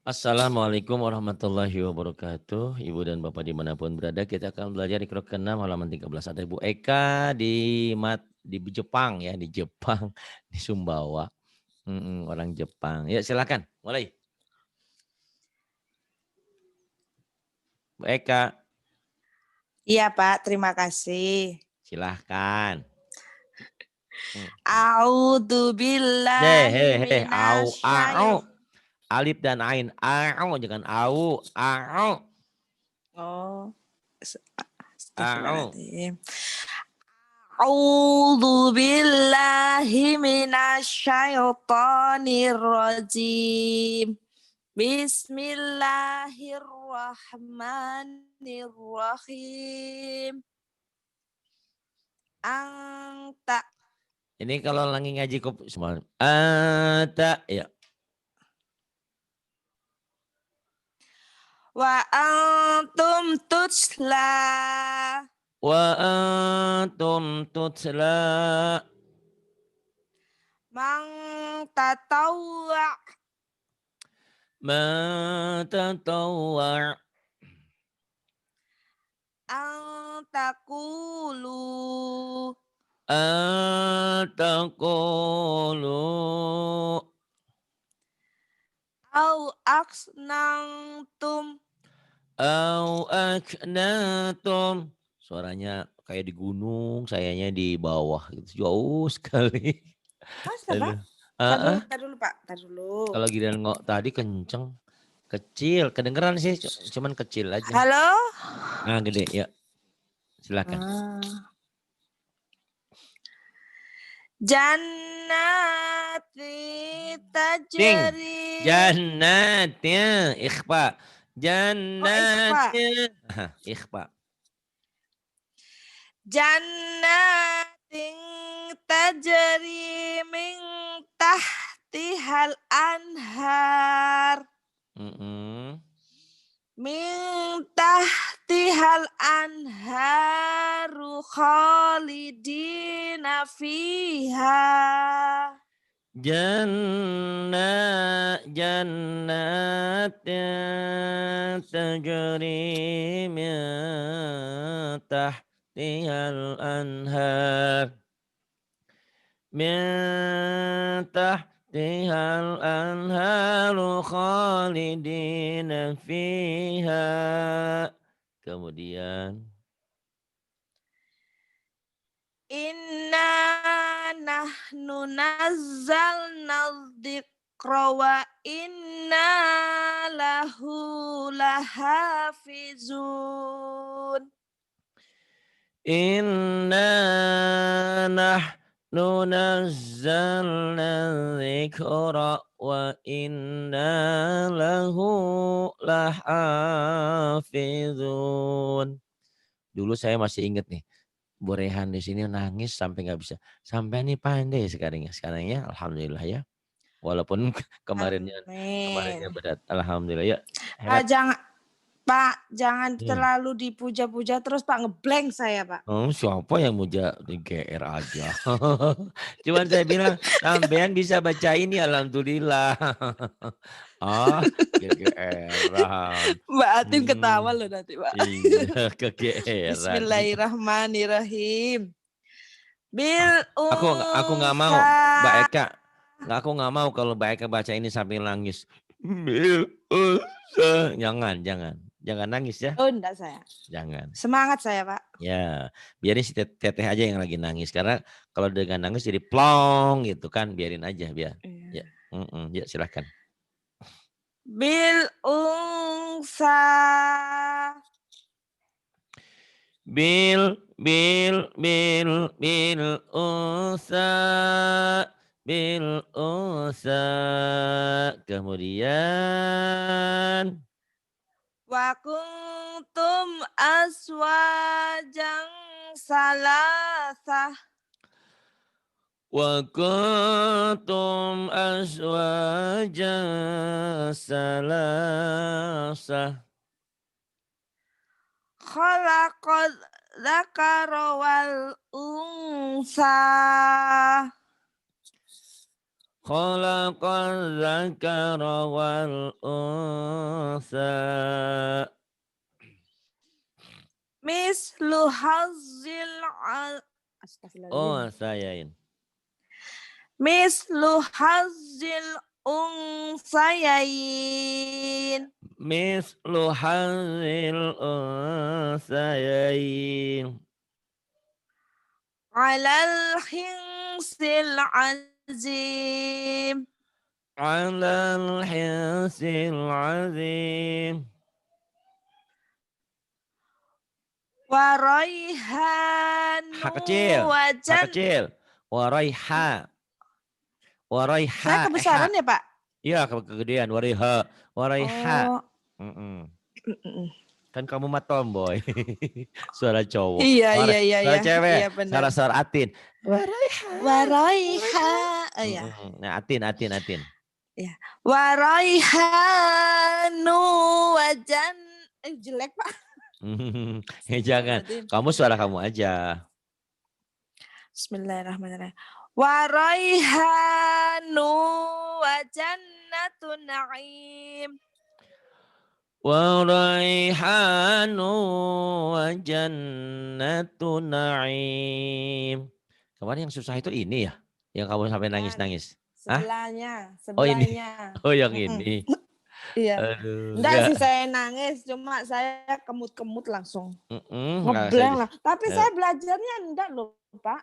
Assalamualaikum warahmatullahi wabarakatuh. Ibu dan Bapak dimanapun berada, kita akan belajar di krok ke-6 halaman 13. Ada Ibu Eka di Jepang ya, di Jepang, di Sumbawa. Orang Jepang. Ya silakan, mulai. Bu Eka, Iya Pak, terima kasih. silahkan. A'udzu billahi Au, au. minasyaitonir. Alif dan ain, au, jangan au, au, Oh, au. astagfirullahaladzim. A'udzu billahi minasyaitonir rajim. Bismillahirrahmanirrahim. Anta Ini kalau lagi ngaji semua. Ata, ya. wa antum tutsla. Wa antum tutla. Mang tatawwa Ma tatawwa' antakulu ataqulu au aksnangtum au aknatum. Suaranya kayak di gunung, sayanya di bawah gitu. Jauh sekali. masa Pak? Aduh. Heeh. Tar dulu Pak, tar dulu. Kalau giliran tadi kenceng, kecil, kedengeran sih, cuman kecil aja. Halo? Nah, gede, ya. Silakan. Jannati Ting. tajri. Jannatnya ikhfa. Oh ikhfa. Jannatnya. Ikhfa. Jannatin tajri min tahtihal anhar. Min tahtihal anharu khalidina fiha. Jannat tajri min tahtihal anhar. Min tahtihal anharu khalidina fiha. Kemudian Inna nahnu nazzalna dzikra wa inna lahu lahafizun. inna nahnu nazzalna dzikra wa inna lahu lahafizun. Dulu saya masih ingat nih, Bu Rehan di sini nangis sampai nggak bisa. Sampai nih pandai sekarang ya. Sekarang ya, alhamdulillah ya. Walaupun kemarinnya Amin. berat. Alhamdulillah ya. Hebat. Pak, jangan Hmm. terlalu dipuja-puja terus Pak, ngeblank saya Pak. Oh, siapa yang muja di GR aja. Cuman saya bilang, sampean bisa baca ini alhamdulillah. GGR-an. Mbak Atin ketawa loh nanti Pak. Iya, kegeeran. Bismillahirrahmanirrahim. Aku nggak mau, Mbak Eka. Aku nggak mau kalau Mbak Eka baca ini sambil nangis. Jangan nangis ya. Oh, enggak saya. Jangan. Semangat saya, Pak. Ya, biarin si teteh aja yang lagi nangis. Karena kalau dengan nangis jadi plong gitu kan, biarin aja biar. Ya, ya silahkan. Bil unsa. Bil unsa. Bil unsa. Kemudian Wa kuntum aswajang salasah. wa kuntum azwajan salasah. Khalaqal dzakara wal unsa. Khalaqal zakara wal unsa. Mislu hazzil Oh, Astagfirullahaladzim. sayain. Mislu hazzil unsayain. Mislu hazil unsayain. Alal hinsil azim. Alal hinsil azim. Ha Waraihanu kecil. Ha wajan. kecil. Waraiha. Saya Waraiha. kebesaran ya Pak? Iya, kegedean. Waraiha. Waraiha. Oh. Kan kamu mah tomboy. Suara cowok. Iya, iya, iya, Suara iya. cewek. Iya benar. Suara atin. Waraiha. Waraiha. Oh ya. Nah, atin. Ya. Waraihanu wajan. Jelek Pak. Jangan. Kamu suara kamu aja. Bismillahirrahmanirrahim. Waraihanu wajannatun na'im. Waraihanu wa jannatu na'im. Kemarin yang susah itu ini ya? Yang kamu sampai nangis-nangis? Sebelahnya. Oh ini. Oh yang Mm-mm. ini. Iya. Aduh. Enggak sih saya nangis, cuma saya kemut-kemut langsung. Nggak, Ngeblank lah. Tapi saya belajarnya enggak loh, Pak.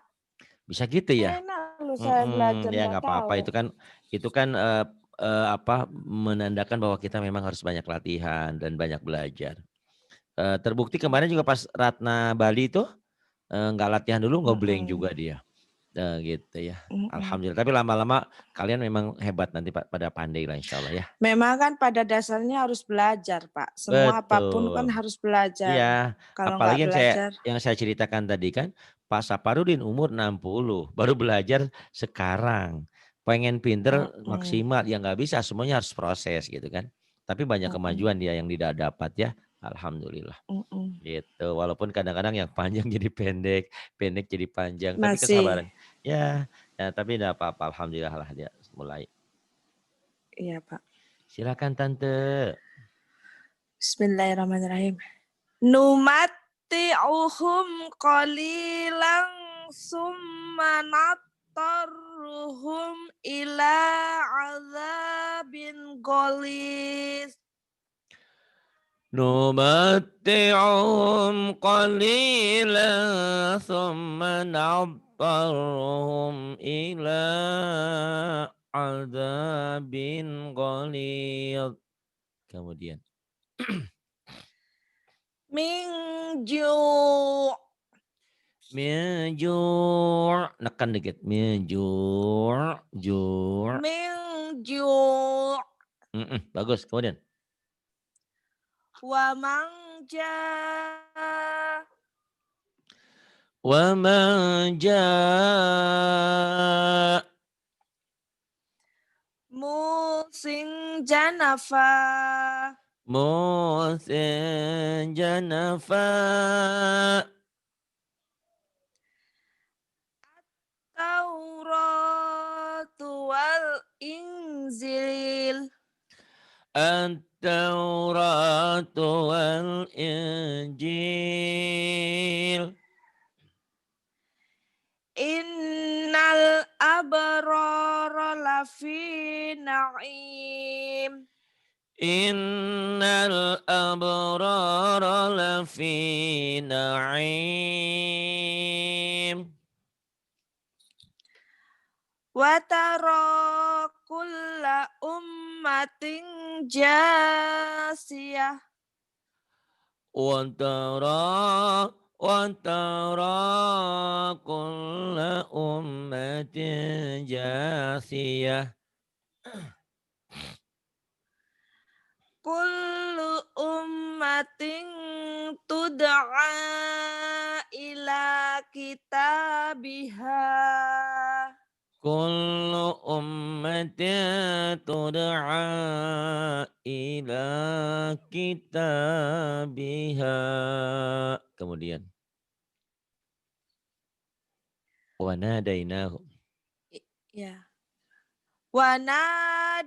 Bisa gitu ya? Enak loh saya belajar. Ya nggak nggak apa-apa. tahu. Itu kan menandakan bahwa kita memang harus banyak latihan dan banyak belajar. Terbukti kemarin juga pas Ratna Bali itu nggak latihan dulu ngeblank juga dia. Gitu ya. Alhamdulillah. Tapi lama-lama kalian memang hebat nanti Pak, pada pandai lah insya Allah ya. Memang kan pada dasarnya harus belajar Pak. Semua apapun kan harus belajar. Iya. Kalau Apalagi nggak belajar. yang saya ceritakan tadi kan Pak Saparudin umur 60 baru belajar sekarang. Pengen pinter maksimal ya nggak bisa, semuanya harus proses gitu kan. Tapi banyak kemajuan dia yang tidak dapat ya. Alhamdulillah. Gitu. Walaupun kadang-kadang yang panjang jadi pendek jadi panjang. Tapi kesabaran. Ya, tapi tidak apa-apa. Alhamdulillah lah dia mulai. Iya Pak. Silakan Tante. Bismillahirrahmanirrahim. Numati'uhum qalilan summa nattarruhum ila azabin ghalis. Numatti'uhum qalilan thumma nattarruhum ila azabin ghalid. Kemudian Min ju' nekan dikit. Min ju'. Min ju' Bagus. Kemudian wa manja musin janafa musin janafa Tauratu wal Injil At-Tauratu wal Injil. Innal abrara lafi na'im. Innal abrara lafi na'im. Wa tara kulla ummatin jasiyah. Wa tara kulla ummatin jasiyah. Kullu ummatin tud'a ila kitabiha. Kullu ummatin tud'a ila kitabiha. Kemudian wa nadainahu. Ya. Wa nadainahu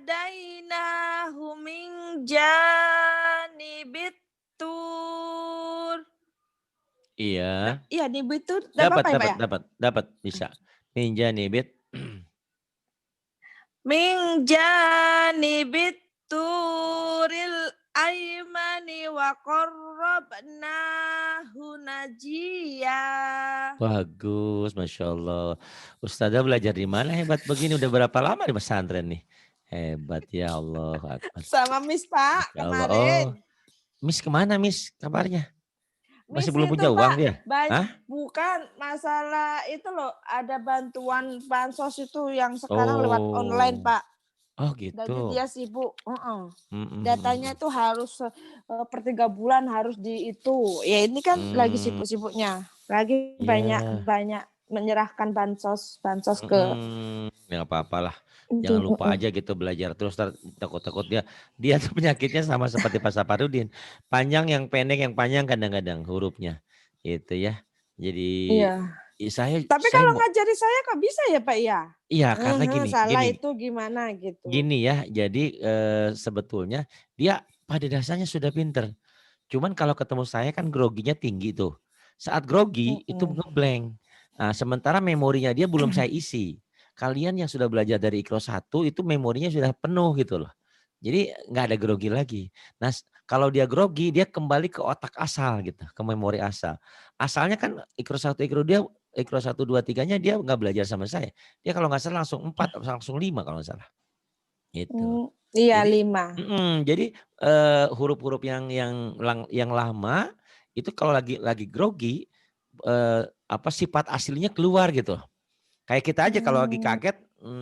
min janibit tur. Iya. Iya, nibit tur enggak Dapat apa-apa ya, Pak, dapat ya? dapat dapat, bisa. Min janibit Min janibit turil aimani wa qarrabnahu najiya. bagus, Masya Allah. Ustazah belajar di mana hebat begini? Udah berapa lama di pesantren nih? Hebat ya Allah Akbar. Sama Miss, Pak, Masya Allah. Oh, kemarin. Miss kemana Miss kabarnya? Masih Miss belum itu, punya uang Pak, dia? Hah? bukan masalah itu loh, ada bantuan bansos itu yang sekarang lewat online, Oh, Pak. oh Jadi gitu. dia sibuk, Mm, mm, mm, datanya mm. itu harus, per 3 bulan harus di itu. Ya ini kan lagi Hmm, sibuk-sibuknya, lagi banyak iya. banyak menyerahkan bansos bansos ke Ya nggak apa-apalah. itu, Jangan lupa aja gitu belajar terus takut-takut dia tuh penyakitnya sama seperti Pak Saparudin. Panjang yang pendek yang panjang kadang-kadang hurufnya. Itu ya. Jadi Iya. saya Tapi saya kalau mau ngajari saya kok bisa ya, Pak, ya? iya karena gini Salah gini itu gimana gitu. gini ya. Jadi sebetulnya dia pada dasarnya sudah pinter. Cuman kalau ketemu saya kan groginya tinggi tuh. Saat grogi itu Mhm. ngeblank. Nah, sementara memorinya dia belum saya isi. Kalian yang sudah belajar dari Ikro 1 itu memorinya sudah penuh gitu loh. Jadi nggak ada grogi lagi. Nah, kalau dia grogi dia kembali ke otak asal gitu, ke memori asal. Asalnya kan Ikro 1 Ikro 1 2 3-nya dia nggak belajar sama saya. Dia kalau nggak salah langsung 4 langsung 5 kalau nggak salah. Gitu. Iya, Jadi 5. jadi, huruf-huruf yang lama itu kalau lagi grogi, apa, sifat aslinya keluar gitu. Kayak kita aja kalau lagi Mmm, kaget,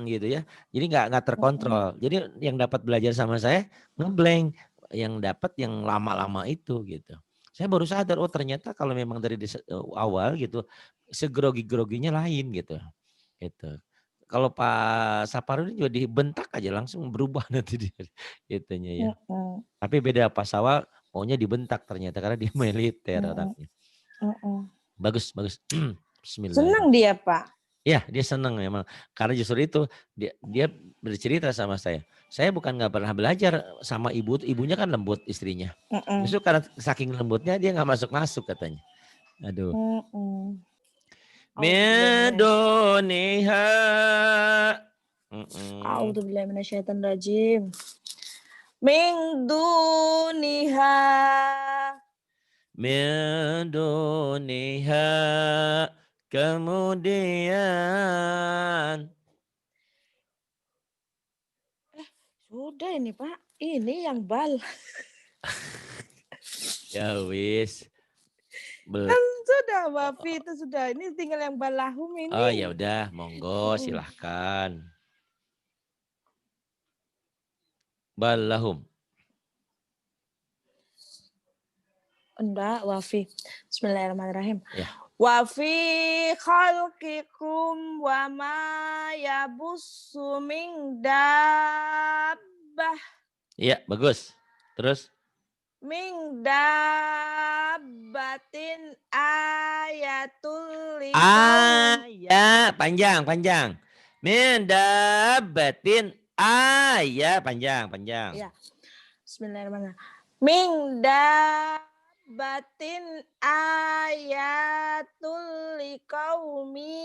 gitu ya, jadi nggak mhm. terkontrol. Jadi yang dapat belajar sama saya ngeblank, yang dapat yang lama-lama itu gitu. Saya baru sadar, oh ternyata kalau memang dari awal gitu, segrogi-groginya lain gitu, gitu. Kalau Pak Saparudin juga dibentak aja langsung berubah nanti dia, itunya ya. Mhm, Tapi beda Pak Sawal maunya dibentak ternyata karena dia militer mhm, orangnya. mhm. Bagus bagus. Senang Bismillahirrahmanirrahim. dia, Pak. Ya dia senang memang. Karena justru itu dia bercerita sama saya. Saya bukan nggak pernah belajar sama ibunya kan lembut istrinya. Mhm, Justru karena saking lembutnya dia nggak masuk-masuk katanya. Aduh. mhm. Auzubillahi Medoniha. Mm-mm. A'udzubillahi minasyaitonir rajim. Min duniha. Min duniha. Kemudian Sudah ini, Pak. Ini yang bal. ya wis. Kan sudah, Wafi itu sudah. Ini tinggal yang balahum Oh ini. ya udah, monggo Mhm. silahkan. Balahum. Enggak, Wafi. Bismillahirrahmanirrahim. Ya, Wa fi khalqikum wa ma yabussu min dabbah iya bagus. Terus min dabbatin ayatul liqaum. ayat panjang panjang. Min dabbatin ayat panjang panjang. Ya, bismillahirrahmanirrahim. Min dabbatin ayatul liqaumi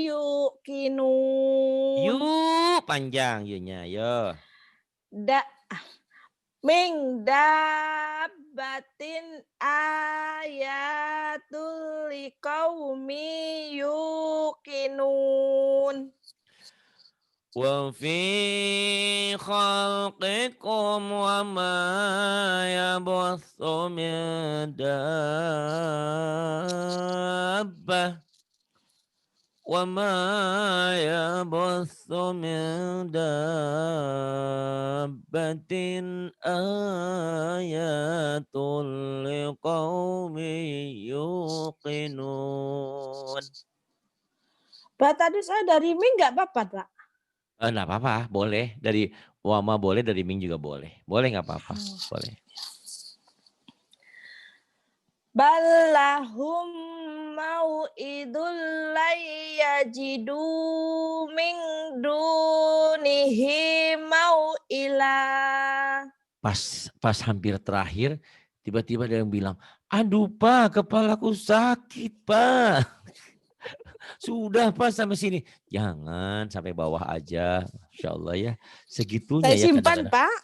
yuqinun. Yuk panjang yunya yo. Da Min dabbatin ayatul liqaumi yuqinun. Wa fi khalqikum wa ma yabuthu min dabbah. وما يبث من دابة آيات لقوم يوقنون. Pak, tadi saya dari Ming nggak apa-apa, Pak? Enggak apa-apa, boleh. Dari Wama boleh, dari Ming juga boleh. Boleh nggak apa-apa, boleh. Balahum mau'idul yajidu min dunihi mau'ila. Pas hampir terakhir, tiba-tiba ada yang bilang, aduh Pak, kepalaku sakit Pak. Sudah Pak sampai sini. Jangan sampai bawah aja. Insya Allah ya. Segitunya Saya ya simpan, kadang-kadang. Pak.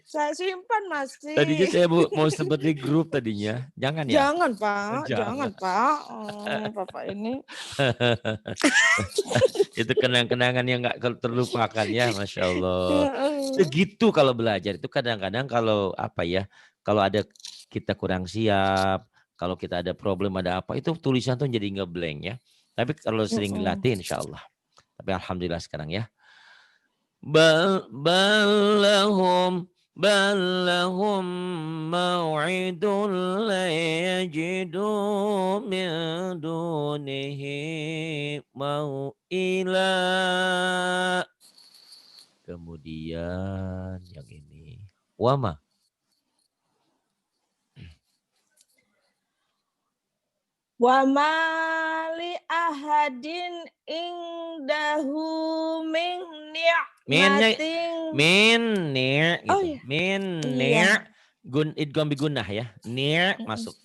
Saya simpan Tadinya masih. saya mau sempat di grup tadinya. Jangan ya? Jangan, Pak. Jangan, Jangan. Pak. Bapak ini. Itu kenang-kenangan yang gak terlupakan ya. Masya Allah. Segitu kalau belajar. Itu kadang-kadang kalau apa ya. Kalau ada kita kurang siap. Kalau kita ada problem, ada apa. Itu tulisan tuh jadi ngeblank ya. Tapi kalau sering dilatih insya Allah. Tapi alhamdulillah sekarang ya. Balahum mau'idun la yajidu min dunihi mau'ila. Kemudian yang ini. Wama. Wa mali ahadin indahu min ni'matin. Min ni' gitu. Oh iya. Min Iya. ni' idgham bi gunnah ya. Ni' masuk.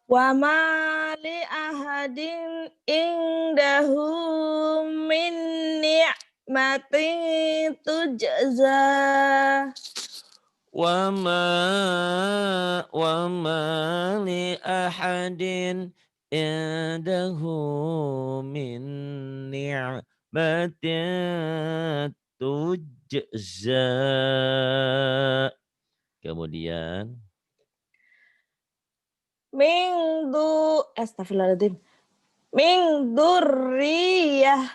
Wa mali ahadin indahu min ni'matin tujza. Wa ma li ahadin indahu min ni'matin tujza. Kemudian Astagfirullahaladzim. Min durriyah.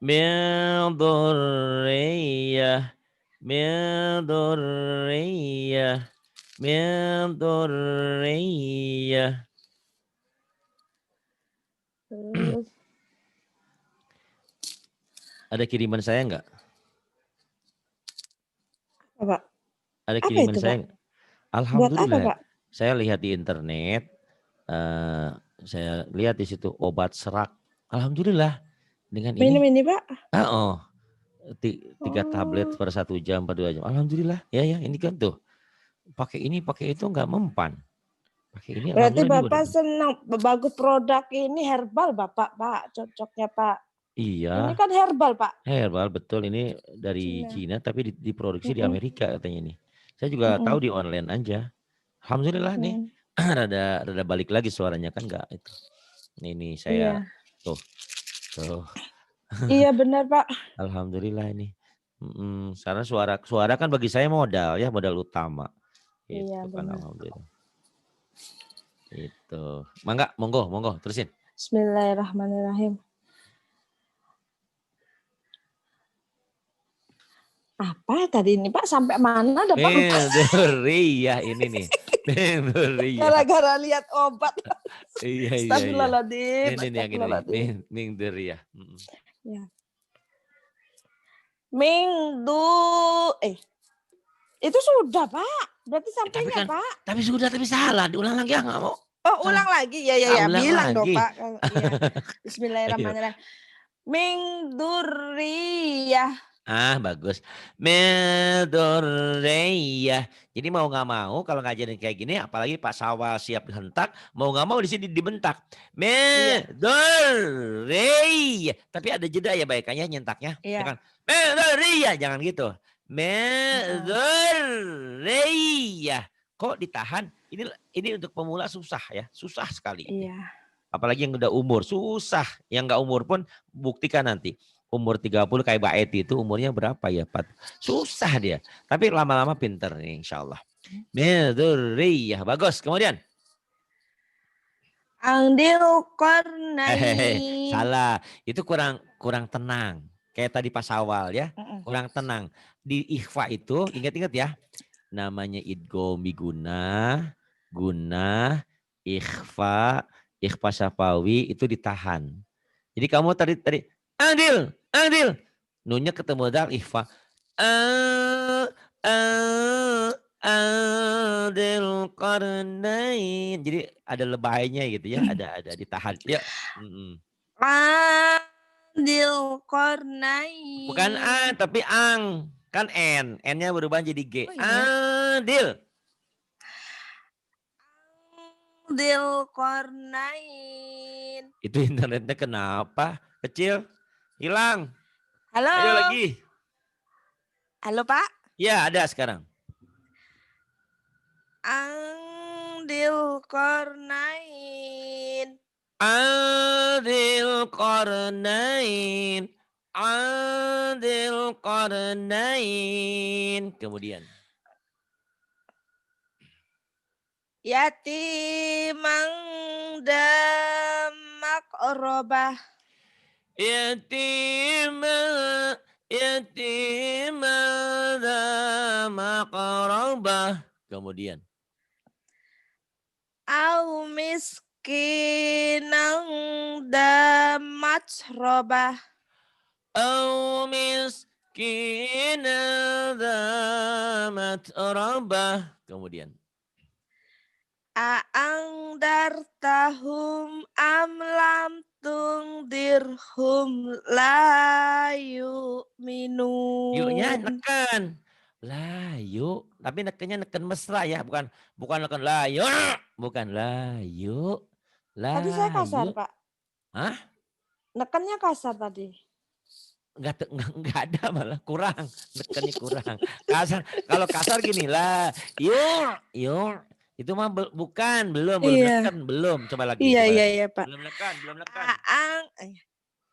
min durriyah min durriyah min durriyah. Terus Ada kiriman saya enggak? apa? Ada Apa kiriman itu, saya Pak? enggak? Buat apa, Alhamdulillah. Pak? Saya lihat di internet, saya lihat di situ obat serak. Alhamdulillah dengan Minum ini. ini, Pak? Oh, 3 tablet per 1 jam, per 2 jam. Alhamdulillah, ya ini kan tuh. Pakai ini, pakai itu nggak mempan. Pakai ini, Berarti alhamdulillah. Bapak senang bagus produk ini herbal, Bapak, Pak. Cocoknya, Pak. Ini Iya, kan herbal, Pak. herbal betul. Ini dari Cina, tapi diproduksi di Amerika katanya nih. Saya juga tahu di online aja. Alhamdulillah nih, rada balik lagi suaranya kan nggak itu. Ini saya tuh. Iya benar, Pak. Alhamdulillah ini. Karena suara kan bagi saya modal ya, modal utama. Itu Iya, kan benar. alhamdulillah. Itu. Monggo, terusin. Bismillahirrahmanirrahim. Apa tadi ini, Pak? Sampai mana ada, Pak? Menduriyah ini nih. Menduriyah. Gara-gara lihat obat. Iya. Astagfirullahaladzim. Ini yang ini. Menduriyah. Ya. Itu sudah, Pak. Berarti sampainya, kan, Pak. Tapi sudah, tapi salah. Diulang lagi ya nggak mau. Oh, ulang lagi. Ya. Bilang dong, Pak. Ya. Bismillahirrahmanirrahim. Min durriyah. Bagus. Menduriyah. Jadi mau nggak mau kalau ngajarin kayak gini, apalagi Pak Sawal siap dihentak, mau nggak mau di sini dibentak. Menduriyah. Tapi ada jeda ya baiknya nyentaknya. Iya. Menduriyah, jangan gitu. Menduriyah. Kok ditahan? Ini untuk pemula susah ya, susah sekali. Iya. Apalagi yang udah umur, susah. Yang nggak umur pun buktikan nanti. Umur 30 kayak Mbak Eti itu umurnya berapa ya? Susah dia. Tapi lama-lama pinter nih insya Allah. Meduriyah. Bagus. Kemudian. Angdil qarnain. Salah. Itu kurang tenang. Kayak tadi pas awal ya. Kurang tenang. Di ikhfa itu ingat-ingat ya. Namanya idgham bi gunnah, ikhfa syafawi itu ditahan. Jadi kamu tadi Angdil. Nunnya ketemu dal ikhfa. Angdil Qarnain. Jadi ada lebaynya gitu ya, ada ditahan. Ya. Dzil Bukan A Qarnain. tapi ang. Kan N. N-nya berubah jadi G. Oh iya. Adil. Dzil Qarnain. Itu internetnya kenapa? Kecil? Hilang. Halo. Ayo lagi. Halo Pak. Ya ada sekarang. Dzil Qarnain. Dzil Qarnain. Dzil Qarnain. Kemudian. Yatimang maqrabah. Yatimah maqrabah. Kemudian. Au miskinang matrabah. Au miskinan matrabah. Kemudian. Aang dartahum amlam tungdirhum layu minun. Yuknya neken. Layu. Tapi nekennya neken mesra ya. Bukan neken layu. Bukan layu. Tadi saya kasar Pak. Hah? Nekennya kasar tadi. Enggak ada malah kurang. Nekennya kurang. Kasar. Kalau kasar gini lah. Yuk. Itu mah bukan, belum neken, belum. Coba lagi. Iya Pak. Belum neken.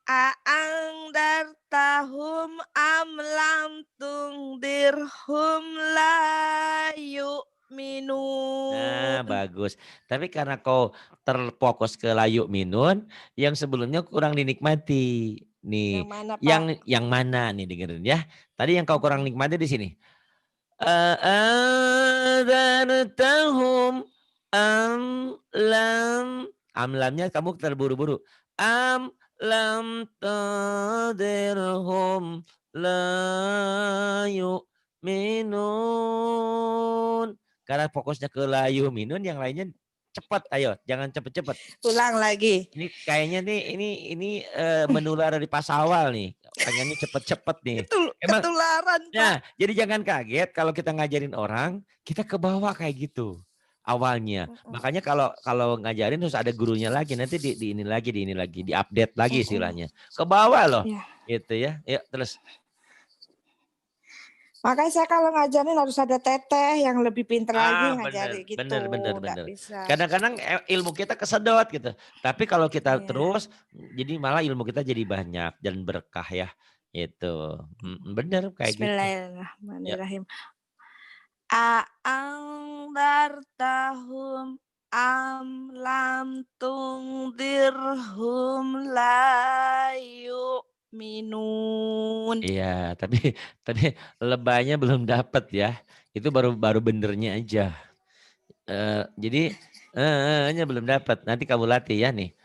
Aang dartahum amlam tungdirhum layu minun. Nah, bagus. Tapi karena kau terfokus ke layu minun, yang sebelumnya kurang dinikmati. Nih, yang mana Pak? Yang mana nih dengerin ya. Tadi yang kau kurang nikmati di sini. Adartahum amlamnya kamu terburu-buru. Lam tadirhum layu minun. Karena fokusnya ke layu minun, yang lainnya cepat. Ayo, jangan cepet-cepet. Ulang lagi. Ini kayaknya nih ini menular dari pas awal nih. Pengennya cepet-cepet nih. Emang ketularan Pak. Nah, jadi jangan kaget kalau kita ngajarin orang, kita ke bawah kayak gitu awalnya. Makanya kalau ngajarin terus ada gurunya lagi, nanti di ini lagi, di-update lagi istilahnya. Ke bawah loh. Gitu ya. Yuk terus. Makanya saya kalau ngajarin harus ada teteh yang lebih pintar lagi ngajarin gitu. Bener. Kadang-kadang ilmu kita kesedot gitu. Tapi kalau kita terus, jadi malah ilmu kita jadi banyak dan berkah ya. Itu bener kayak gitu. Bismillahirrahmanirrahim. Aang dartahum amlam tungdirhum layu minun. Iya, tapi lebaynya belum dapat ya. Itu baru benernya aja. Jadi hanya belum dapat. Nanti kamu latih ya nih.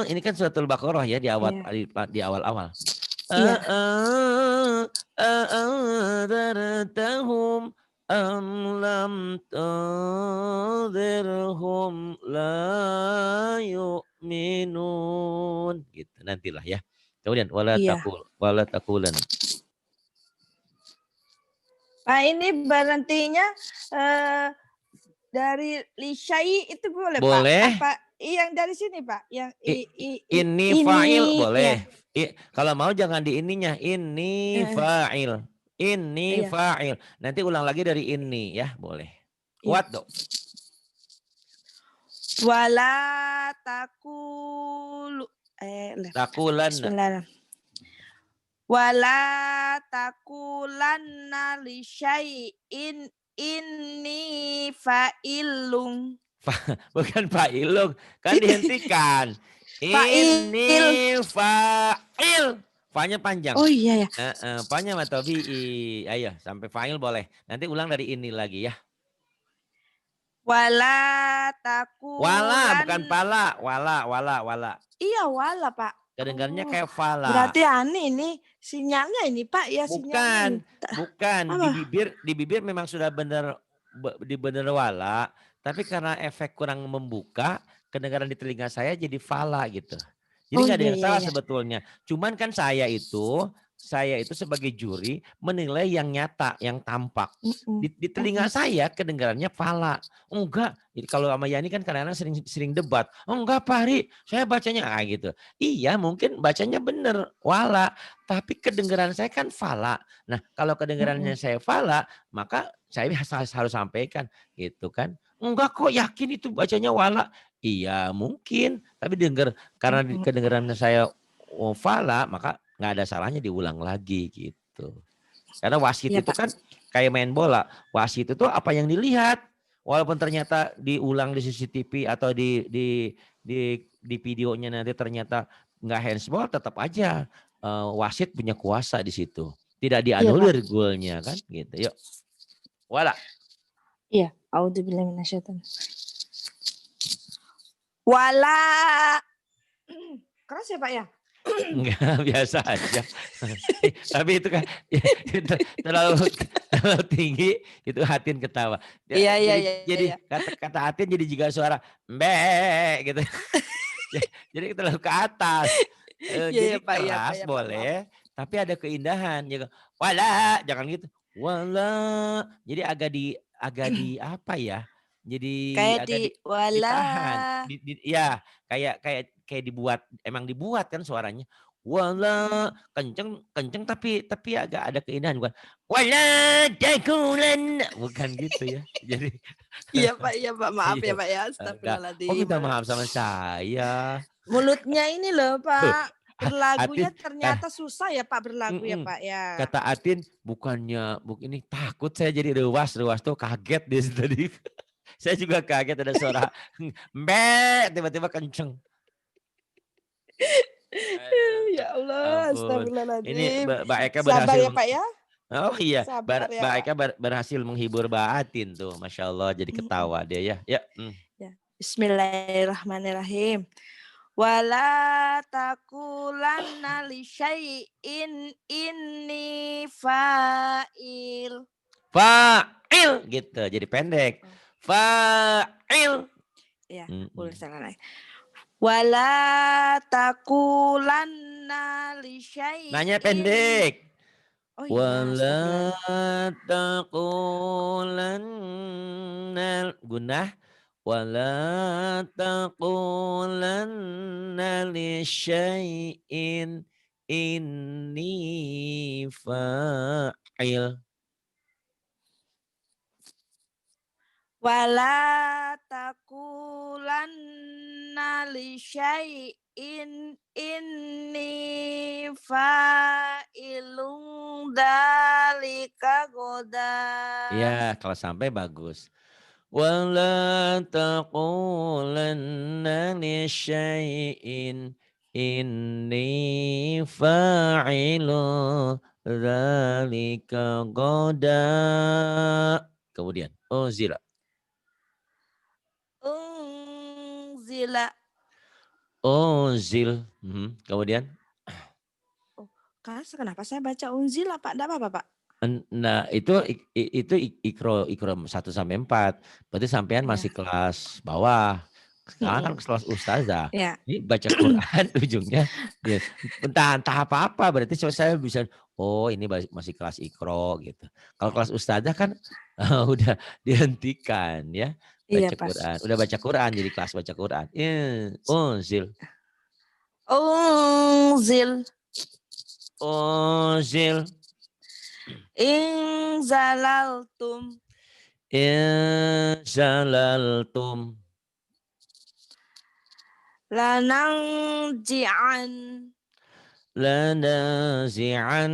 Ini kan suratul Baqarah ya di awal-awal. Adartahum amlam tadirhum la yu'minun. Gitu nantilah ya. Kemudian wala taqulan. Pak ini berhentinya dari lisyai itu boleh Pak? Apa yang dari sini Pak? Yang ini fa'il boleh. Ya. Kalau mau jangan di ininya. Ini fa'il. Ini fa'il. Nanti ulang lagi dari ini ya, boleh. Kuat dong. Wala taqulan. Wala taqulanna li syai'in inni fa'ilung. Bukan fa'ilung, kan dihentikan. Ini fa'il. Fa-nya panjang. Oh iya ya. Fa-nya matobi'i. Ayo sampai fa'il boleh. Nanti ulang dari ini lagi ya. Wala taqulan. Wala bukan pala. Wala. Iya wala Pak. Kedengarannya kayak fala. Berarti Ani ini Sinyalnya ini Pak ya, sinyalnya Bukan, ini. bukan Apa? di bibir memang sudah benar benar wala, tapi karena efek kurang membuka, kedengaran di telinga saya jadi fala gitu. Jadi Oh nggak ada iya yang iya salah iya. sebetulnya. Cuman kan saya itu sebagai juri menilai yang nyata, yang tampak. Di telinga saya kedengarannya fala. Enggak, kalau sama Yani kan kadang-kadang sering debat. Oh, enggak Pak Hari, saya bacanya gitu. Iya mungkin bacanya bener wala, tapi kedengaran saya kan fala. Nah kalau kedengarannya saya fala, maka saya harus sampaikan gitu kan. Enggak kok, yakin itu bacanya wala. Iya mungkin, tapi karena kedengarannya saya fala, maka nggak ada salahnya diulang lagi gitu. Karena wasit Iya itu Pak. kan kayak main bola. Wasit itu apa yang dilihat. Walaupun ternyata diulang di CCTV atau di videonya nanti ternyata nggak handsball, tetap aja wasit punya kuasa di situ. Tidak Iya Pak. dianulir golnya kan gitu. Yuk. Wala. Iya, auzubillahi minasyaitonir. Wala. Keras ya Pak ya? Enggak, biasa aja. Tapi itu kan itu terlalu tinggi, itu Hatin ketawa. Iya iya Jadi iya jadi iya. kata Hatin jadi juga suara mbe gitu. Jadi terlalu ke atas. Iya Jadi iya Pak, iya Pak, keras ya Pak, maaf. boleh, tapi ada keindahan. Wala, jangan gitu. Wala. Jadi agak di apa ya? Jadi Kayak agak di wala. ditahan. Ya, kayak dibuat kan suaranya. Wala, kenceng kenceng tapi agak ada keindahan, bukan wala jagulan, bukan gitu ya. Jadi Iya Pak, maaf iya, ya Pak ya, enggak. Kok astagfirullahaladzim. minta maaf sama saya? Mulutnya ini loh Tuh, Pak, berlagunya Atin kan, ternyata susah ya Pak berlagu ya mm-mm. Pak ya. Kata Atin bukannya ini takut, saya jadi ruas tuh kaget dia tadi. Saya juga kaget ada suara mbek tiba-tiba kenceng. Aduh, Ya Allah, ampun. Ini astagfirullahaladzim. Mbak Eka Sabar berhasil ya Pak ya, oh iya, sabar ya Mbak Pak. Eka berhasil menghibur Mbak Atin tuh, Masya Allah, jadi ketawa dia ya. Ya. Ya. Bismillahirrahmanirrahim. Wala takulanna li syai'in inni fa'il. Fa'il gitu, jadi pendek. Fa'il. Ya, boleh salah lagi. Wala takulanna li syai'in. Nanya pendek. Oh iya, Wala taqulanna gunah wala taqulanna li syai'in inni fa'il. Wala takulanna li syai'in inni fa'ilun dalika goda. Ya, kalau sampai bagus. Wala taqulanna li syai'in inni fa'ilu dzalika goda. Kemudian, oh zira. Unzila. Oh zil. Kemudian. Oh, kenapa saya baca unzila Pak? Enggak apa-apa Pak? Nah itu ikro 1-4. Berarti sampean masih kelas bawah. Sekarang kan kelas ustazah. Ya. Ini baca Quran ujungnya. Ya, entah apa-apa. Berarti saya bisa, oh ini masih kelas ikro gitu. Kalau kelas ustazah kan udah dihentikan ya. Iya Baca Pak. Quran. Udah baca Quran jadi kelas baca Quran. Unzil. Unzil. Unzil. Inzalaltum. Inzalaltum. Lanangji'an. Lanazi'an.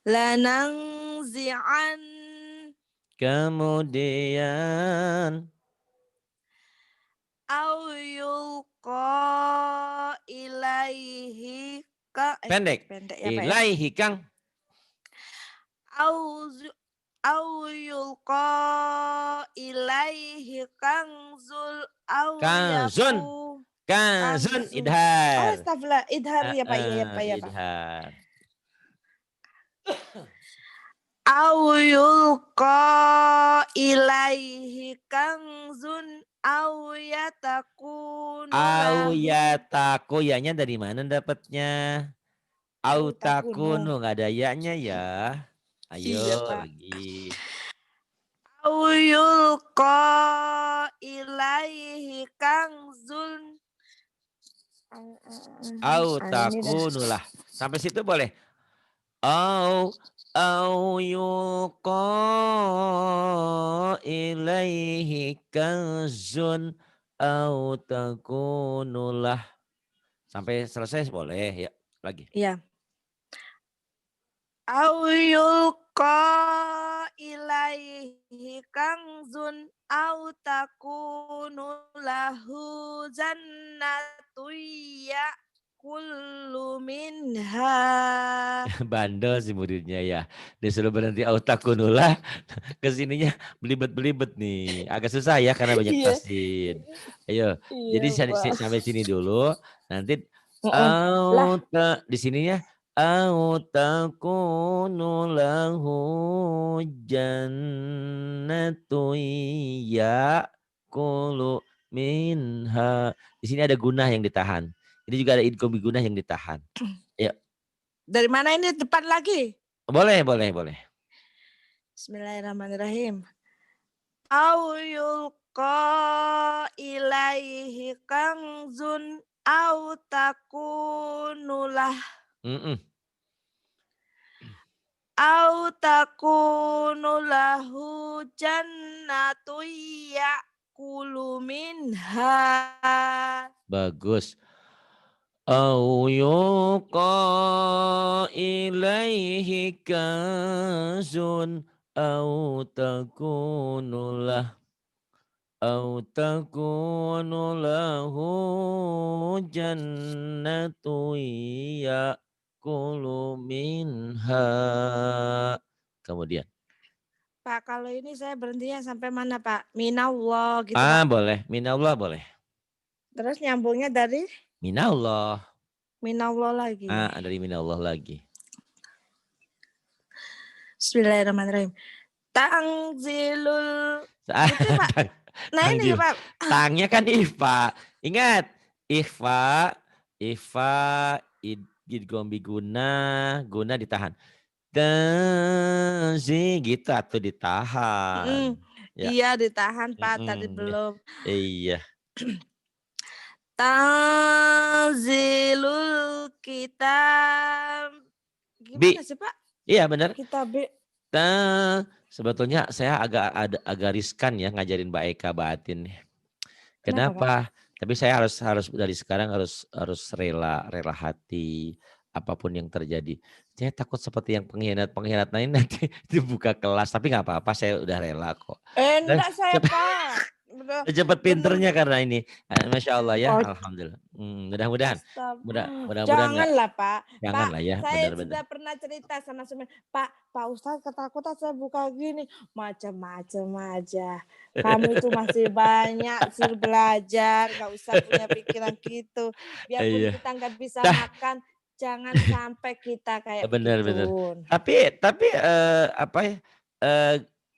Lanangzi'an. Kemudian. Au yulqa ilaihi. Pendek. Ya Pak ya. Ilaihi Kang. Au yulqa ilaihi kanzul au Kanzun. Kanzun Kanzun. Oh, idhar. astagfirullah. Idhar ya Pak. Iya, Pak. Ya, Pak. Idhar. Au yulqa ilaihi kanzun au yatakunu Au lahu yataku, ya-nya dari mana dapatnya? Au au takunu. takunu, nggak ada ya-nya ya. Iya Ayo Pak. lagi. Au yulqa ilaihi kanzun. Au Ini dah. takunulah. Sampai situ boleh. Au yuqa ilaihi kanzun au takunulah. Sampai selesai boleh ya. Lagi. Iya. Au yulqa ilaihi kanzun au takunu lahu jannatu kullu minha. Bandel sih muridnya ya. Disuruh berhenti au takunulah. Kesininya belibet-belibet nih. Agak susah ya karena banyak Iya. tasin. Ayo. Iya, Jadi Pak. sampai sini dulu. Nanti Lah, di sininya au takunu lahu jannatu yakulu minha. Di sini ada gunah yang ditahan. Ini juga ada idgham gunah yang ditahan. Ayo. dari mana ini depan lagi? Boleh, boleh, boleh. Bismillahirrahmanirrahim. Au yulqa ilaihi kanzun au takunulah au takunulahu jannatu yakulu minha. Bagus. Au yuqa ilaihi kanzun au takunulah lahu jannatu yakulu minha. Kemudian. Pak, kalau ini saya berhentinya sampai mana Pak? Minallah gitu Pak. Boleh. Minallah boleh. Terus nyambungnya dari Minallah. minallah lagi. Dari minallah lagi. Bismillahirrahmanirrahim. Tangzilul gitu Pak. Nah ini Pak. Tangnya kan ikhfa. Ingat, ikhfa, idgham guna ditahan. Tanzi gitu atau ditahan. Ya. Iya ditahan Pak, tadi belum. Iya. Tanzilul kitab. Gimana sih Pak? Iya benar. Kitab. Sebetulnya saya agak riskan ya ngajarin Mbak Eka batin. Kenapa? Tapi saya harus dari sekarang harus rela hati apapun yang terjadi. Saya takut seperti yang pengkhianat lain nanti dibuka kelas, tapi nggak apa-apa, saya udah rela kok. Enggak saya Pak. Cepat pinternya karena ini, Masya Allah ya, Alhamdulillah. Mudah-mudahan. Janganlah Pak. Janganlah ya, saya benar-benar. sudah pernah cerita sama Sumen. Pak Ustadz ketakutan saya buka gini. Macam-macam aja. Kamu itu masih banyak suruh belajar. Gak usah punya pikiran gitu. Biarpun kita nggak bisa makan, jangan sampai kita kayak benar. Tapi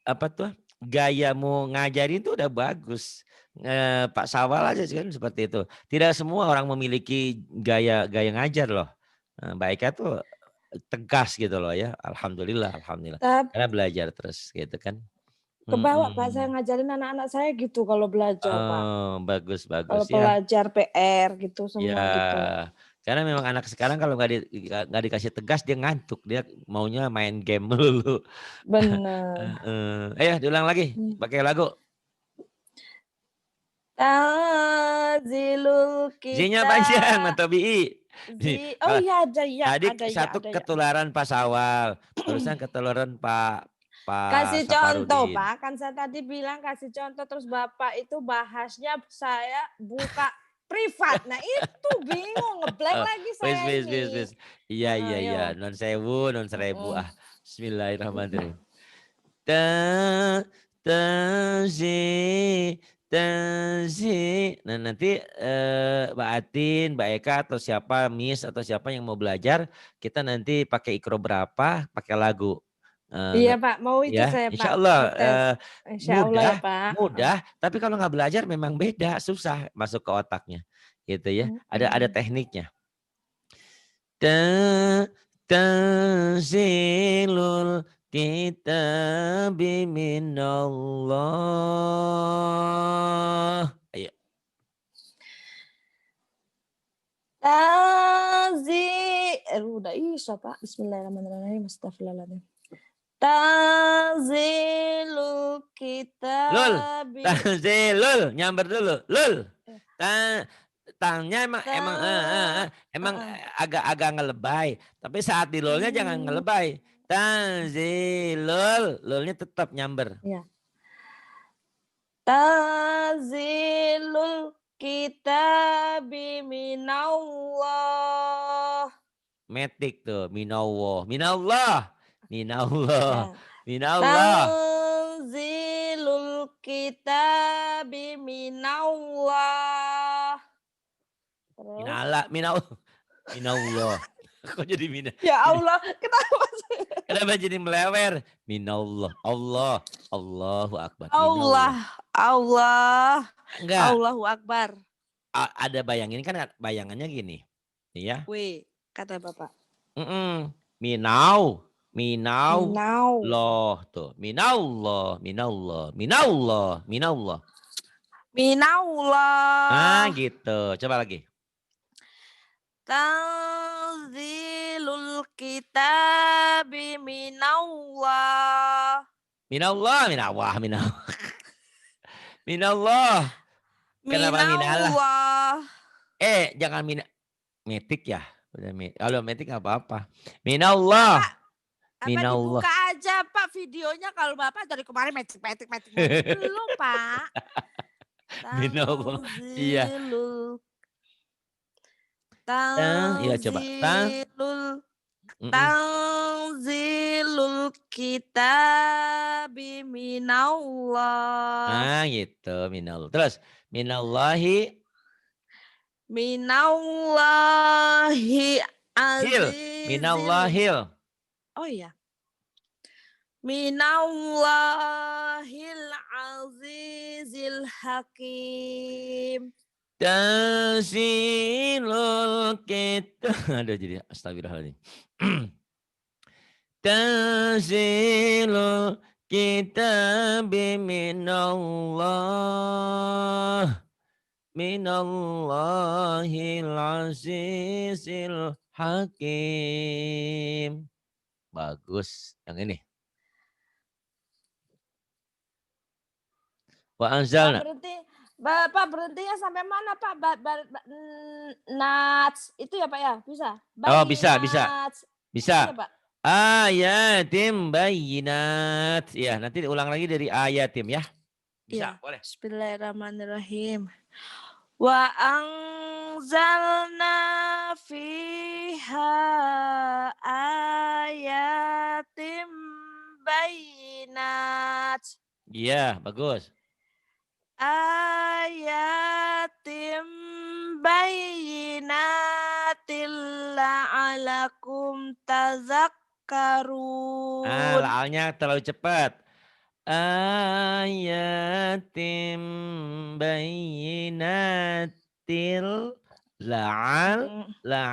apa tuh? Gayamu ngajarin itu udah bagus. Pak Sawal aja kan seperti itu. Tidak semua orang memiliki gaya ngajar loh. Mbak Eka tuh tegas gitu loh ya. Alhamdulillah. Karena belajar terus gitu kan. Kebawa Pak, saya ngajarin anak-anak saya gitu kalau belajar Pak. Bagus kalau ya. Belajar PR gitu semua gitu. Karena memang anak sekarang kalau nggak dikasih tegas dia ngantuk, dia maunya main game melulu. Benar. Ayo diulang lagi pakai lagu. Tanzilul kitab. Z-nya panjang atau BI? Oh iya ada ya. Tadi ada satu ya, ketularan Pak Sawal, terusan ketularan Pak kasih Safarudin. Contoh Pak, kan saya tadi bilang kasih contoh, terus Bapak itu bahasnya saya buka privat. Nah itu bingung, ngeblank lagi saya Wis. Iya. Non sewu. Bismillahirrahmanirrahim. Nah nanti Mbak Atin, Mbak Eka atau siapa, Miss atau siapa yang mau belajar, kita nanti pakai ikro berapa, pakai lagu. Iya Pak, mau itu Ya, saya insya Pak, Allah ngetes. Insya Allah ya mudah, Pak. mudah. Tapi kalau nggak belajar memang beda, susah masuk ke otaknya, gitu ya. Ada tekniknya. Tanzilul kitabi minallah. Ayo. Udah iso Pak. Bismillahirrahmanirrahim. Astagfirullahaladzim. Tanzilul Lul, kitabi. tanzilul, nyamber dulu. Lul. Eh, Tangnya emang agak ngelebay. Tapi saat di lulnya jangan ngelebay. Tanzilul, lulnya tetap nyamber. Ya. Tanzilul kitabi minallah. Metik tuh, minallah, minallah, minallah, Ya. minallah. Tanzilul kitabi minallah. Terus? Minallah. Kok jadi mina? Ya Allah, kenapa sih? Kenapa jadi melewer? Minallah, Allah, Allahu Akbar. Allah, Allah, Enggak, Allahu Akbar. ada bayangin kan bayangannya gini, ya. Wih, kata Bapak. Minau, Minau. loh tuh, minallah, minallah, minallah, minallah. Minallah. Gitu. Coba lagi. Tanzilul kitabi minallah. Minallah, minallah, minallah. Minallah. Kenapa minallah? Jangan metik ya. Udah kalau metik nggak apa-apa. Minallah. Apa Minallah. dibuka aja Pak videonya, kalau Bapak dari kemarin metik. Belum Pak. Minallah. Iya. Iya coba. Tanzilul kitabi minallah. Gitu, minallah. Terus minallahi azizil. Minallahil. Oh iya. Minallahil azizil hakim. Tanzilul kitab. Aduh jadi astagfirullahaladzim. Tanzilul kitabi minallah. Minallahil azizil hakim. Bagus. Yang ini. Wa anzalna. Bapak berhentinya sampai mana Pak? Nats itu ya Pak ya? Bisa? Oh bisa. Iya, Pak. Ayatim bayinat. Ya nanti ulang lagi dari ayatim ya. Bisa, ya. boleh. Bismillahirrahmanirrahim. Wa anzalna fiha ayatim bayinat. Iya, bagus. Ayatim bayinatil la'alakum tazakkarun. La'alnya terlalu cepat. Ayatim bayinatil la'allakum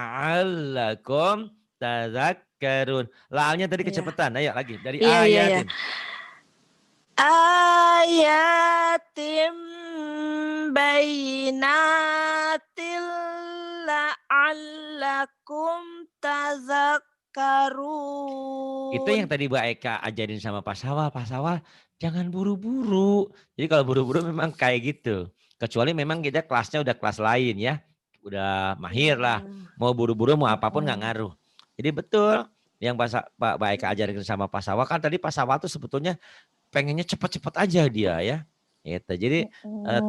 tazakkarun. La'alnya tadi kecepatan. Ayo lagi dari ayatim. Ayatim bayinatil la'allakum tazakkarun. Itu yang tadi Mbak Eka ajarin sama Pak Sawah. Pak Sawah jangan buru-buru. Jadi kalau buru-buru memang kayak gitu. Kecuali memang kita kelasnya udah kelas lain ya. Udah mahir lah. Mau buru-buru mau apapun nggak ngaruh. Jadi betul yang Pak Eka ajarin sama Pak Sawah kan tadi Pak Sawah tuh sebetulnya pengennya cepat-cepat aja dia ya. Gitu. Jadi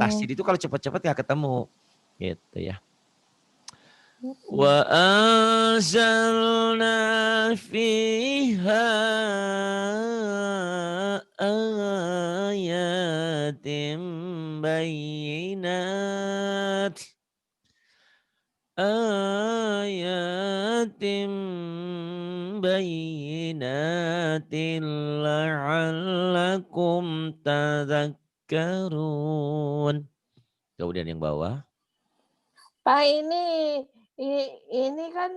tasjid itu kalau cepat-cepat gak ketemu. Gitu ya. Wa anzalna fiha ayatim bayyinatin la'allakum tadhakkarun. Kemudian yang bawah. Pak ini kan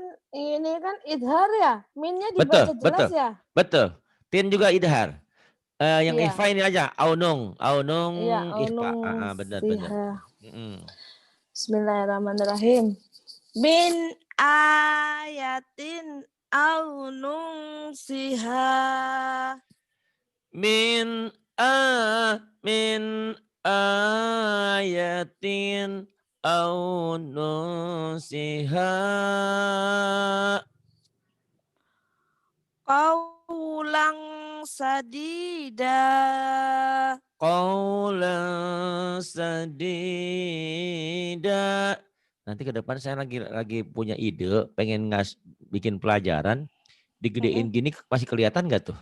idhar ya? Minnya dibaca Betul, jelas betul, ya? betul. Tin juga idhar. Yang Iya, ikhfa ini aja, aunung iya, ikhfa. Aunung Benar, benar. Siha. Mm-mm. Bismillahirrahmanirrahim. Min ayatin Aunung Siha. Min min ayatin au nusiha Qaulang sadida. qaulan sadida. Nanti ke depan saya lagi punya ide, pengen bikin pelajaran, digedein Mm-mm. gini masih kelihatan nggak tuh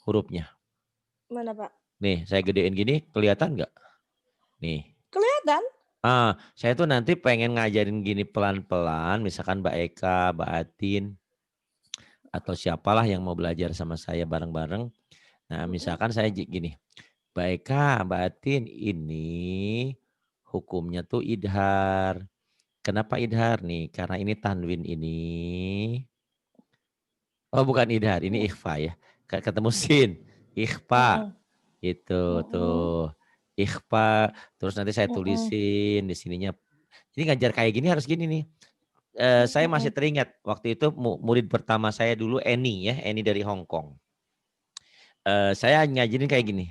hurufnya? Mana Pak? Nih, saya gedein gini kelihatan nggak? Nih. Kelihatan? Saya tuh nanti pengen ngajarin gini pelan-pelan, misalkan Mbak Eka, Mbak Atin, atau siapalah yang mau belajar sama saya bareng-bareng. Nah, Mm-mm. misalkan saya gini, Mbak Eka, Mbak Atin, ini hukumnya tuh idhar. Kenapa idhar nih? Karena ini tanwin ini. Oh, bukan idhar, ini ikhfa ya. Ketemu sin, ikhfa. Mm-mm. Itu Mm-mm. tuh. Ikhfa, terus nanti saya Mm-mm. tulisin di sininya. Jadi ngajar kayak gini harus gini nih. Saya masih Mm-mm. teringat waktu itu murid pertama saya dulu Eni ya, Eni dari Hong Kong. Saya ngajarin kayak gini.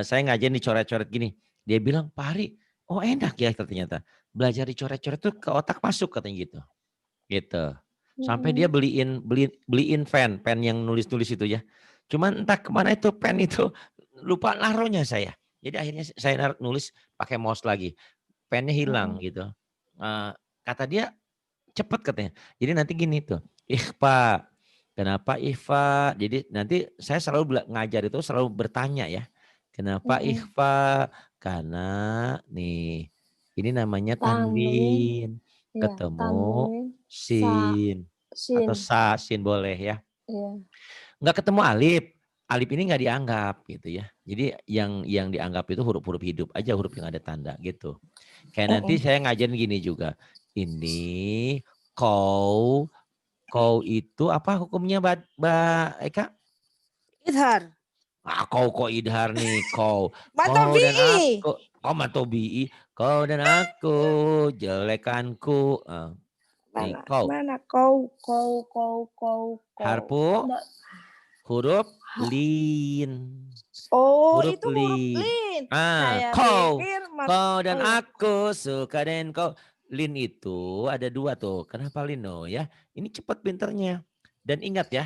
Saya ngajarin dicoret-coret gini. Dia bilang, Pak Hari, oh enak ya ternyata. Belajar dicoret-coret tuh ke otak masuk katanya gitu. Gitu. Sampai dia Mm-mm. beliin pen yang nulis-nulis itu ya. Cuman entah kemana itu pen itu, lupa naruhnya saya. Jadi akhirnya saya nulis pakai mouse lagi. Pennya hilang Mm-mm. gitu. Kata dia cepet katanya. Jadi nanti gini tuh, ikhfa. Kenapa ikhfa? Jadi nanti saya selalu ngajar itu selalu bertanya ya. Kenapa Mm-mm. ikhfa? Karena nih, ini namanya Tanwin, tanwin. ya, Ketemu tanwin, sin sin, atau sa, sin boleh ya. ya. Nggak ketemu alif. Alif ini nggak dianggap gitu ya. Jadi yang dianggap itu huruf-huruf hidup aja, huruf yang ada tanda gitu. Kayak nanti Mm-mm. saya ngajarin gini juga. Ini kau itu apa hukumnya Mbak Eka? Idhar. Kau idhar nih kau dan Matobi'i. aku, kau matobi'i, kau dan aku jelekanku. Nih Mana? kau Mana? Kau. harfu Mbak. huruf Ha- lin, Oh, huruf itu huruf lin. lin. Saya Kau pikir dan oh ya. aku suka dan kau. Lin itu ada dua tuh. Kenapa lino ya? Ini cepat pinternya. Dan ingat ya,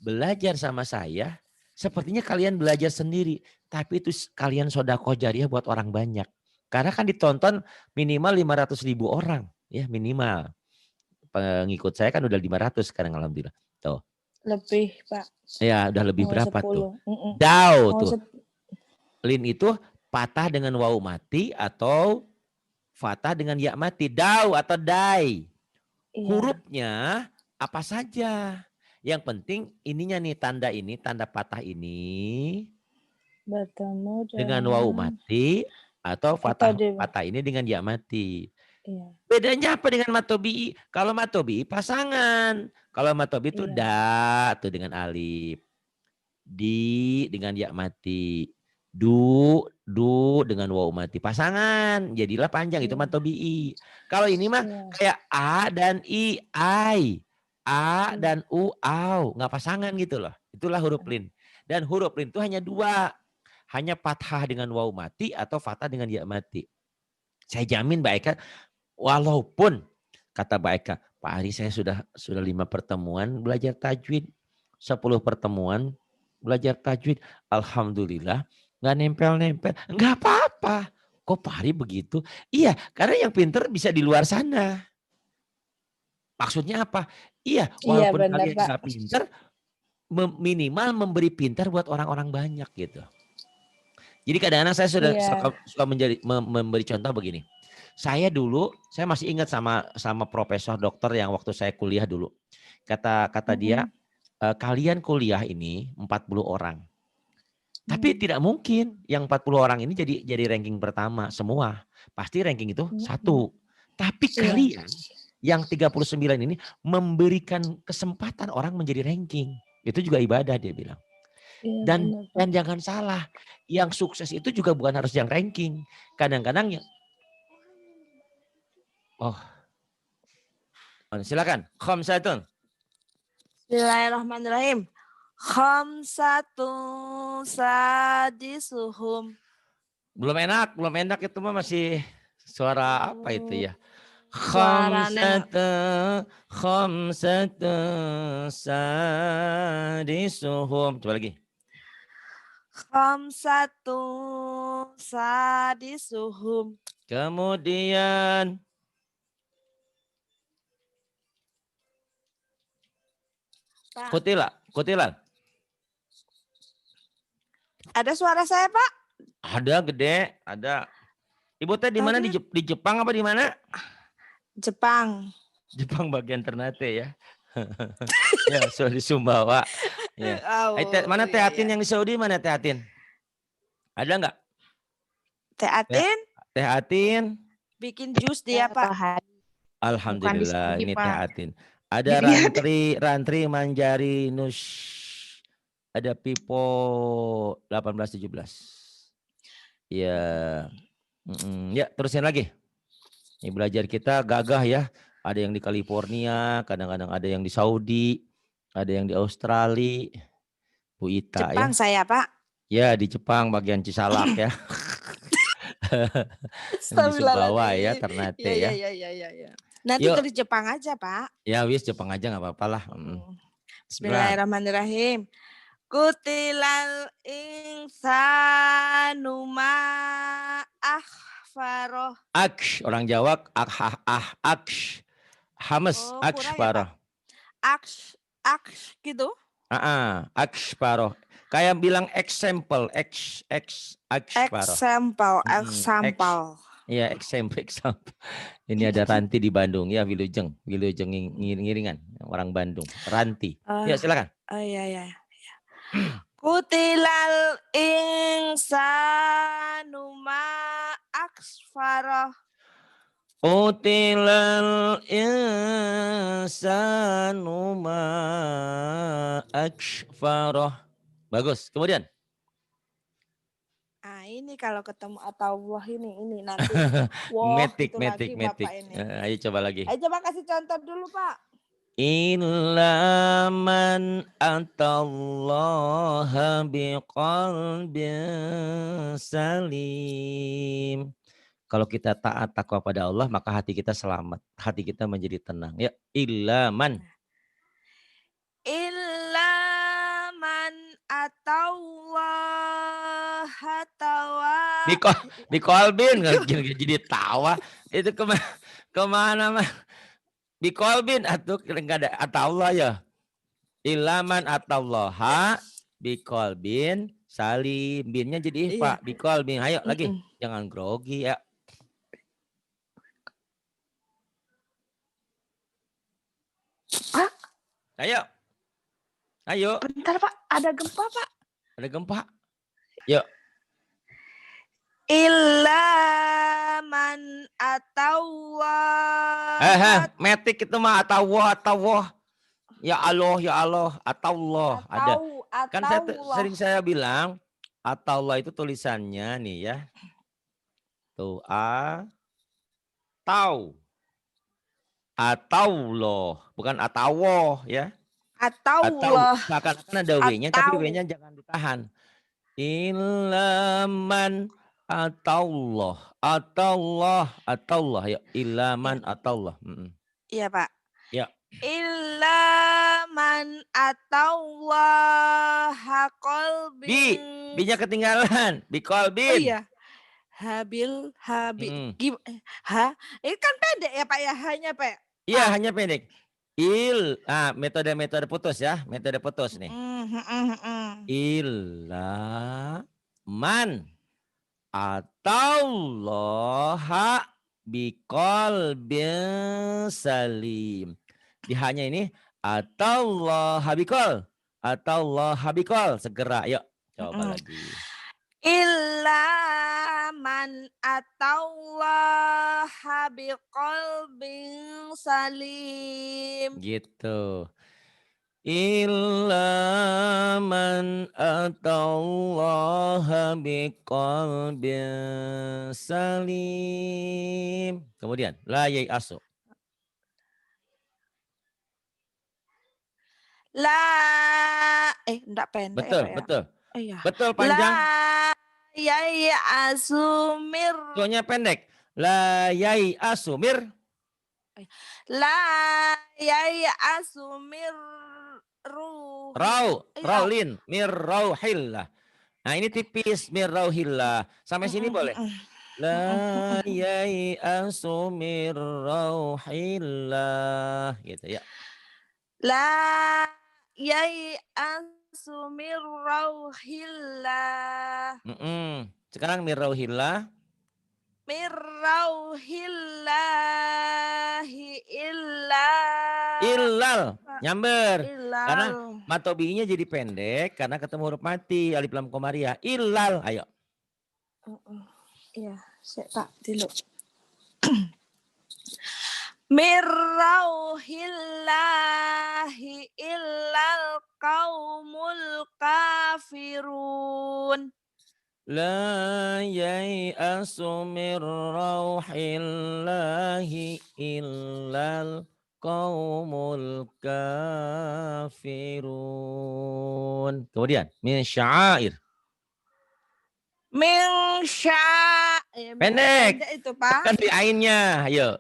belajar sama saya sepertinya kalian belajar sendiri, tapi itu kalian sodako jariah buat orang banyak. Karena kan ditonton minimal 500.000 orang, ya minimal. Pengikut saya kan udah 500 sekarang alhamdulillah. Tuh. Lebih, Pak. Ya udah lebih Mau berapa tuh? 10. Mm-mm. Dau Mau tuh. Lin itu patah dengan wawu mati atau fatah dengan ya mati. Dau atau dai. Iya, Hurufnya apa saja. Yang penting ininya nih tanda patah ini bertemu dengan wawu dengan mati atau atau di patah ini dengan ya mati. iya, Bedanya apa dengan matobi? Kalau matobi pasangan. Kalau matobi itu iya, da tuh dengan alif. Di dengan ya mati. Du dengan wawu mati. Pasangan. Jadilah panjang itu iya, matobi. Kalau ini mah iya, kayak a dan i, ai. A iya. dan u, au. Nggak pasangan gitu loh. Itulah huruf lin. Dan huruf lin itu hanya dua. Hanya fathah dengan wawu mati atau fathah dengan ya mati. Saya jamin Mbak Eka, walaupun kata Mbak Eka, Pak Ari saya sudah 5 pertemuan belajar tajwid, 10 pertemuan belajar tajwid. Alhamdulillah nggak nempel-nempel. Nggak apa-apa. Kok Pak Ari begitu? Iya, karena yang pinter bisa di luar sana. Maksudnya apa? Iya, Iya walaupun benar, kalian Pak. nggak pinter, minimal memberi pintar buat orang-orang banyak gitu. Jadi kadang-kadang saya sudah Iya. suka memberi contoh begini. Saya dulu, saya masih ingat sama profesor dokter yang waktu saya kuliah dulu. Kata dia, kalian kuliah ini 40 orang. Tapi tidak mungkin yang 40 orang ini jadi ranking pertama semua. Pasti ranking itu satu. Tapi kalian yang 39 ini memberikan kesempatan orang menjadi ranking. Itu juga ibadah dia bilang. Dan jangan salah, yang sukses itu juga bukan harus yang ranking. Kadang-kadang ya. Oh. Silakan. Khamsatun. Bismillahirrahmanirrahim. Khamsatun sadisuhum. Belum enak itu mah masih suara apa itu ya? Suaranya Khamsatun sadisuhum. Coba lagi. khamsatun sadisuhum. Kemudian Pak, Kutilan. ada suara saya, Pak? Ada gede, ada. Ibu teh di mana, di Jepang apa di mana? Jepang. Jepang bagian Ternate ya. Ya, so di Sumbawa. Ya. Mana Teh Atin yang di Saudi, mana Teh Atin? Ada enggak? Teh Atin? Teh Atin. Bikin jus dia, Pak. Alhamdulillah, ini Teh Atin. Ada Rantri Manjari Nus. Ada Pipo 1817. Ya. Ya, terusin lagi. Ini belajar kita gagah ya. Ada yang di California, kadang-kadang ada yang di Saudi, ada yang di Australia. Bu Ita Jepang ya. Saya, Pak. Ya, di Jepang bagian Cisalak ya. Di Sumbawa ya, Ternate ya. Iya. Nanti tulis Jepang aja, Pak. Ya, wis Jepang aja nggak apa-apa lah. Bismillahirrahmanirrahim. Kutilal insanu ma akhfaroh. Orang Jawa hames akhfaroh. Gitu. Akhfaroh. Kayak bilang example, akhfaroh. Example. Iya, example. Ini ada Ranti di Bandung ya, Wilujeng ngiringan, orang Bandung. Ranti. Ya, silakan. Iya. Kutilal insanu ma akhfaroh. Kutilal insanu ma akhfaroh. Bagus. Kemudian. Ini kalau ketemu Allah ini nanti. Metik. Ayo coba lagi. Ayo coba kasih contoh dulu, Pak. Illa man atallaha biqalbin salim. Kalau kita taat takwa pada Allah, maka hati kita selamat. Hati kita menjadi tenang. Ya, illa man. Illa man atallaha tawa. Biqalbin jadi tawa. Itu kemana mah? Biqalbin atau enggak ada Allah ya. Ilaman atallaha biqalbin salim. Binnya jadi Pak. Biqalbin. Ayo lagi. Jangan grogi ya. Pak. Ayo. Bentar, Pak. Ada gempa, Pak. Ada gempa. Yuk. Ilaman atawah. Metik itu mah atawah. Ya Allah, atawah. Ada. Kan sering saya bilang, atawah itu tulisannya nih ya. Tuh, atawlah, bukan atawoh ya. Atawlah. Akan ada W-nya, tapi W-nya jangan ditahan. Ilaman atawlah ya, ilaman atawlah. Iya, Pak. Ya. Ilaman atawlah qalbin. Bi-nya ketinggalan. Biqalbin. Oh iya. Habil. Ini kan pendek ya, Pak ya, hanya Pak. Iya, hanya pendek. Metode putus ya, metode putus nih. Ilaman atallaha biqalbin salim. Di hanya ini Atallaha bikol. Atallaha bikol. Segera, yuk. Coba lagi. Illa man atallaha biqalbin salim. Gitu. Illa man atallaha biqalbin salim. Kemudian, la yai'asu. Enggak pendek Betul, ya Pak ya? betul. Iya. Betul La panjang. yai'asu Soalnya pendek. La yai'asu mir. La yai'asu Raulin mir rauhillah. Nah ini tipis mir rauhillah. Sampai sini boleh. La yai'asu mir rauhillah. Gitu ya. La yai'asu mir rauhillah. Sekarang mir rauhillah. Mir rauhillahi Illal. Nyamber. illal. Karena matobinya jadi pendek. Karena ketemu huruf mati. Alif lam komariah. Illal. Ayo. Iya. Pak dulu. Mir rauhillahi illal qaumul kafirun. La yai'asu mir rauhillahi illal qaumul kafirun. Kemudian min sya'air. Min sya'air. Pendek Itu Pak. Tekan di ainnya. Ayo.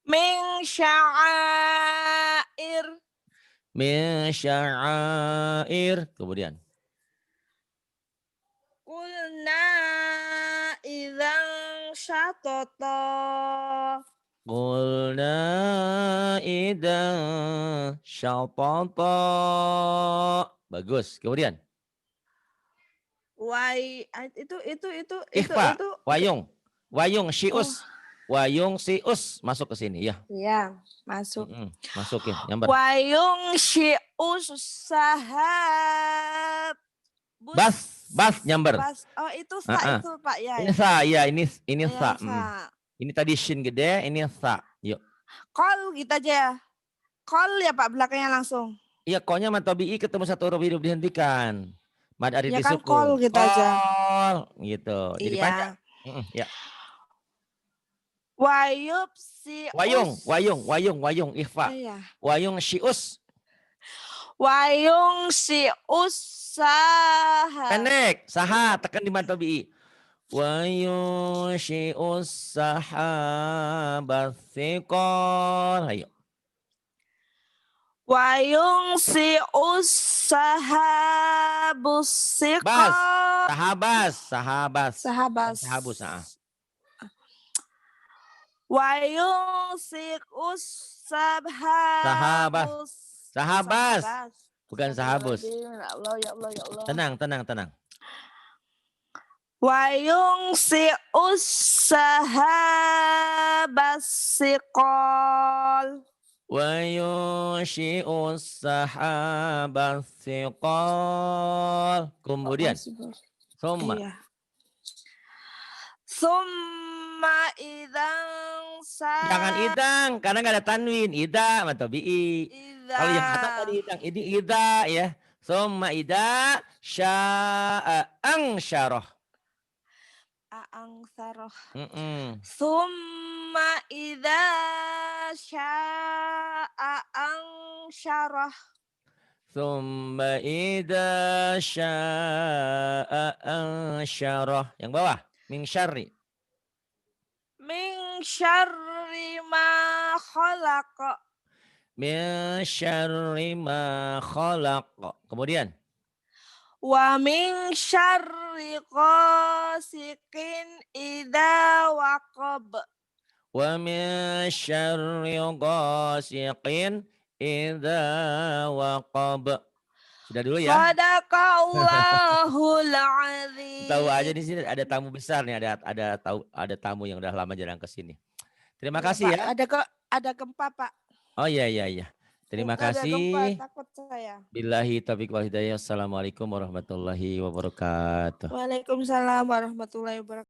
Min sya'air. Min sya'air. Kemudian. Qulna idzan syatata. Qulna idzan syatata. Bagus. Kemudian. Itu Ikhfa. itu. Wayung sius. Wayung sius masuk ke sini ya. Iya, masuk. Masukin. Nyamber. Wayung sius sahab. Bas nyamber. Oh itu sa itu Pak ya. Ini sa ya ini sa. Ini tadi shin gede, ini sa. Yuk. Kol gitu aja. Kol ya Pak belakangnya langsung. Iya, kolnya matobi'i ketemu satu huruf hidup dihentikan. Mad arid ya kan disukun. kol gitu aja. Gitu. Jadi iya. panjang. Ya. Wayung ikhfa. Iya. Wayung sius. Wayung sius saha. Pendek, saha tekan di matobi'i. Wayung sius sahabat thiqal. Ayo. Wayung sius sahabus thiqal. Sahabas. Wayung sius sahabus. Bukan sahabus. Ya Allah. Tenang. Wayung sius sahabas thiqal. Wayushi'us sahabat thiqal. Kemudian summa. Iya. Summa idang Jangan idang karena nggak ada tanwin. Ida matobi'i. Kalau yang atas tadi idang. Ini ida ya. Summa ida sya'a angsyarah. A'angsaroh. Summa idza sya'a ansyarah. Summa idza sya'a ansyarah. Yang bawah. Min syarri. Min syarri ma khalaq. Min syarri ma khalaq. Kemudian. Wa min syarri ghasiqin idza waqab. Wa min syarri ghasiqin idza waqab. Sudah dulu ya. Shadaqallahul azim. Tahu aja di sini ada tamu besar nih, ada tamu yang udah lama jarang ke sini. Terima kasih Pak, ya. Ada gempa Pak. Oh iya iya iya. Terima Enggak ada gempa, kasih. takut saya. Billahi taufiq wal hidayah. Assalamualaikum warahmatullahi wabarakatuh. Waalaikumsalam warahmatullahi wabarakatuh.